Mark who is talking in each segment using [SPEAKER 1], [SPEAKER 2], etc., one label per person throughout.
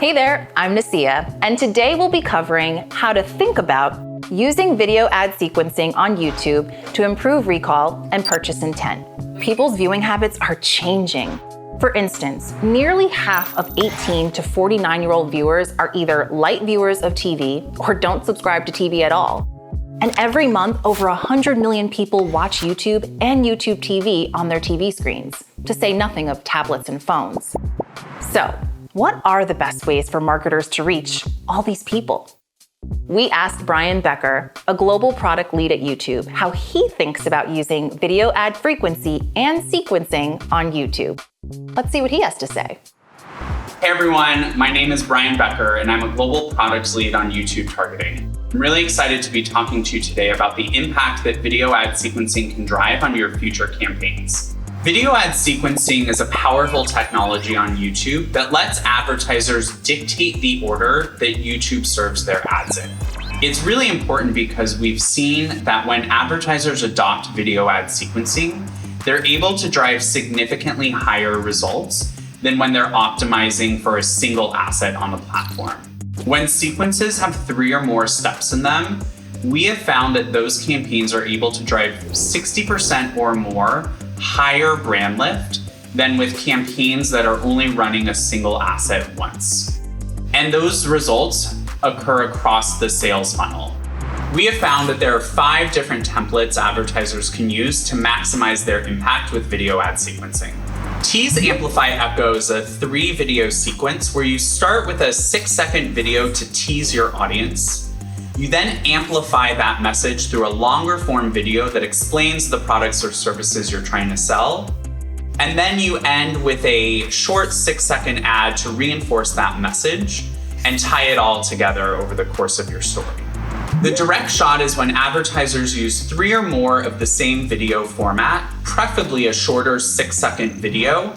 [SPEAKER 1] Hey there, I'm Nasia, and today we'll be covering how to think about using video ad sequencing on YouTube to improve recall and purchase intent. People's viewing habits are changing. For instance, nearly half of 18 to 49-year-old viewers are either light viewers of TV or don't subscribe to TV at all. And every month, over 100 million people watch YouTube and YouTube TV on their TV screens, to say nothing of tablets and phones. So, what are the best ways for marketers to reach all these people? We asked Brian Becker, a global product lead at YouTube, how he thinks about using video ad frequency and sequencing on YouTube. Let's see what he has to say.
[SPEAKER 2] Hey everyone, my name is Brian Becker and I'm a global products lead on YouTube targeting. I'm really excited to be talking to you today about the impact that video ad sequencing can drive on your future campaigns. Video ad sequencing is a powerful technology on YouTube that lets advertisers dictate the order that YouTube serves their ads in. It's really important because we've seen that when advertisers adopt video ad sequencing, they're able to drive significantly higher results than when they're optimizing for a single asset on the platform. When sequences have 3 or more steps in them, we have found that those campaigns are able to drive 60% or more higher brand lift than with campaigns that are only running a single asset once. And those results occur across the sales funnel. We have found that there are 5 different templates advertisers can use to maximize their impact with video ad sequencing. Tease, Amplify, Echo is a 3-video sequence where you start with a 6-second video to tease your audience. You then amplify that message through a longer form video that explains the products or services you're trying to sell. And then you end with a short 6-second ad to reinforce that message and tie it all together over the course of your story. The direct shot is when advertisers use 3 or more of the same video format, preferably a shorter 6-second video,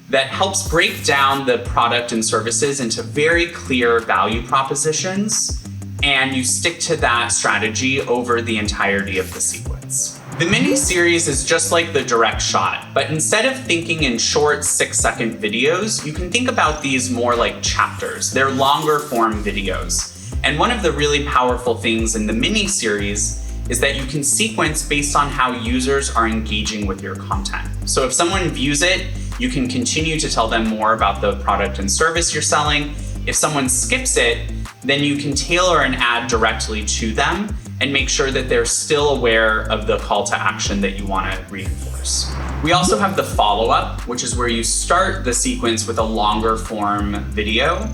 [SPEAKER 2] that helps break down the product and services into very clear value propositions, and you stick to that strategy over the entirety of the sequence. The mini-series is just like the direct shot, but instead of thinking in short 6-second videos, you can think about these more like chapters. They're longer form videos. And one of the really powerful things in the mini-series is that you can sequence based on how users are engaging with your content. So if someone views it, you can continue to tell them more about the product and service you're selling. If someone skips it, then you can tailor an ad directly to them and make sure that they're still aware of the call to action that you want to reinforce. We also have the follow-up, which is where you start the sequence with a longer form video,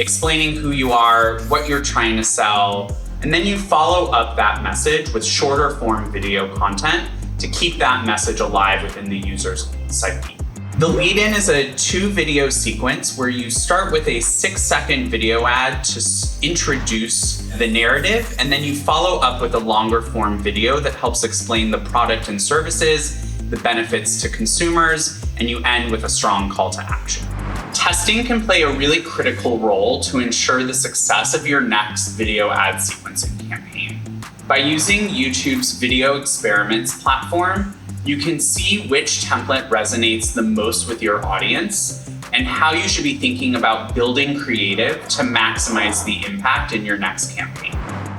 [SPEAKER 2] explaining who you are, what you're trying to sell, and then you follow up that message with shorter form video content to keep that message alive within the user's psyche. The lead-in is a 2-video sequence where you start with a 6-second video ad to introduce the narrative, and then you follow up with a longer form video that helps explain the product and services, the benefits to consumers, and you end with a strong call to action. Testing can play a really critical role to ensure the success of your next video ad sequencing campaign. By using YouTube's Video Experiments platform, you can see which template resonates the most with your audience and how you should be thinking about building creative to maximize the impact in your next campaign.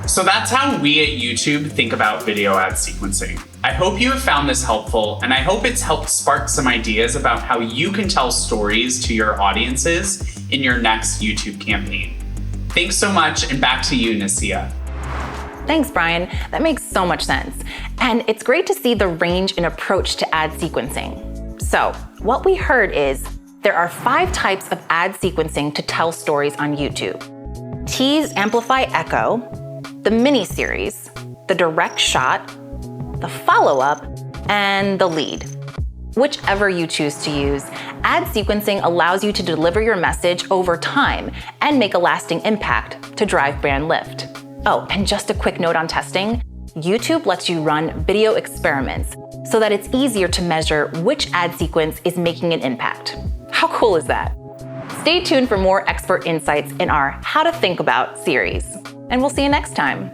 [SPEAKER 2] So that's how we at YouTube think about video ad sequencing. I hope you have found this helpful, and I hope it's helped spark some ideas about how you can tell stories to your audiences in your next YouTube campaign. Thanks so much, and back to you, Nasia.
[SPEAKER 1] Thanks, Brian. That makes so much sense. And it's great to see the range in approach to ad sequencing. So, what we heard is there are 5 types of ad sequencing to tell stories on YouTube. Tease, Amplify, Echo, the mini-series, the direct shot, the follow-up, and the lead. Whichever you choose to use, ad sequencing allows you to deliver your message over time and make a lasting impact to drive brand lift. Oh, and just a quick note on testing. YouTube lets you run video experiments so that it's easier to measure which ad sequence is making an impact. How cool is that? Stay tuned for more expert insights in our How to Think About series, and we'll see you next time.